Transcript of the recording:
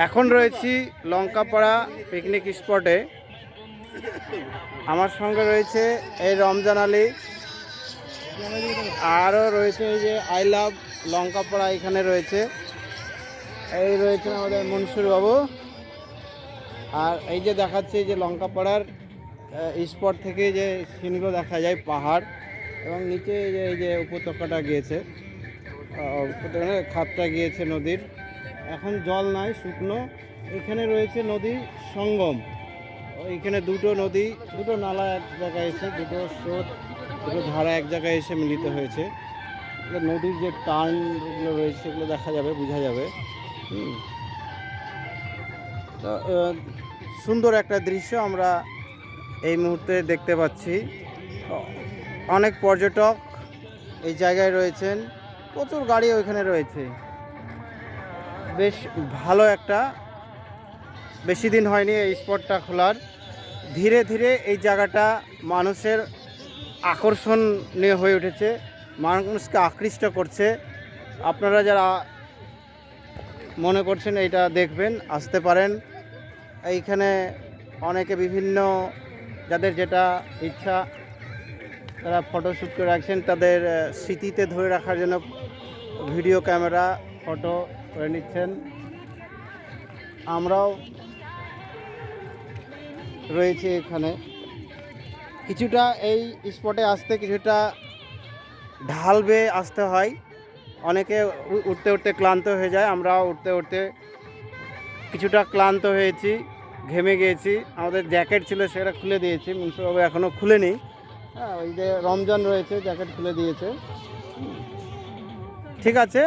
এখন রয়েছি লঙ্কাপাড়া পিকনিক স্পটে। আমার সঙ্গে রয়েছে এই রমজান আলী, আরও রয়েছে এই যে আই লাভ লঙ্কাপাড়া এখানে রয়েছে। এই রয়েছে আমাদের মনসুর বাবু। আর এই যে দেখাচ্ছে যে লঙ্কাপাড়ার স্পট থেকে যে সিনগুলো দেখা যায়, পাহাড় এবং নিচে এই যে উপত্যকাটা গিয়েছে, খাতটা গিয়েছে নদীর। এখন জল নাই, শুকনো। এখানে রয়েছে নদী সঙ্গম। এখানে দুটো নদী, দুটো নালা এক জায়গায় এসে, দুটো স্রোত, দুটো ধারা এক জায়গায় এসে মিলিত হয়েছে। নদীর যে টার্নগুলো রয়েছে সেগুলো দেখা যাবে, বোঝা যাবে। সুন্দর একটা দৃশ্য আমরা এই মুহূর্তে দেখতে পাচ্ছি। অনেক পর্যটক এই জায়গায় রয়েছেন, প্রচুর গাড়ি ওইখানে রয়েছে। বেশ ভালো একটা, বেশি দিন হয়নি এই স্পটটা খোলার। ধীরে ধীরে এই জায়গাটা মানুষের আকর্ষণীয় হয়ে উঠেছে, মানুষকে আকৃষ্ট করছে। আপনারা যারা মনে করছেন এটা দেখবেন, আসতে পারেন। এইখানে অনেকে বিভিন্ন, যাদের যেটা ইচ্ছা তারা ফটোশ্যুট করে রাখছেন, তাদের স্মৃতিতে ধরে রাখার জন্য ভিডিও ক্যামেরা ফটো করে নিচ্ছেন। আমরাও রয়েছে এখানে। কিছুটা এই স্পটে আসতে কিছুটা ঢাল বেয়ে আসতে হয়, অনেকে উঠতে উঠতে ক্লান্ত হয়ে যায়। আমরাও উঠতে উঠতে কিছুটা ক্লান্ত হয়েছি, ঘেমে গিয়েছি। আমাদের জ্যাকেট ছিল সেটা খুলে দিয়েছি, মুন্সিবাবু এখনও খুলেনি। ওই যে রমজান রয়েছে, জ্যাকেট খুলে দিয়েছে। ঠিক আছে।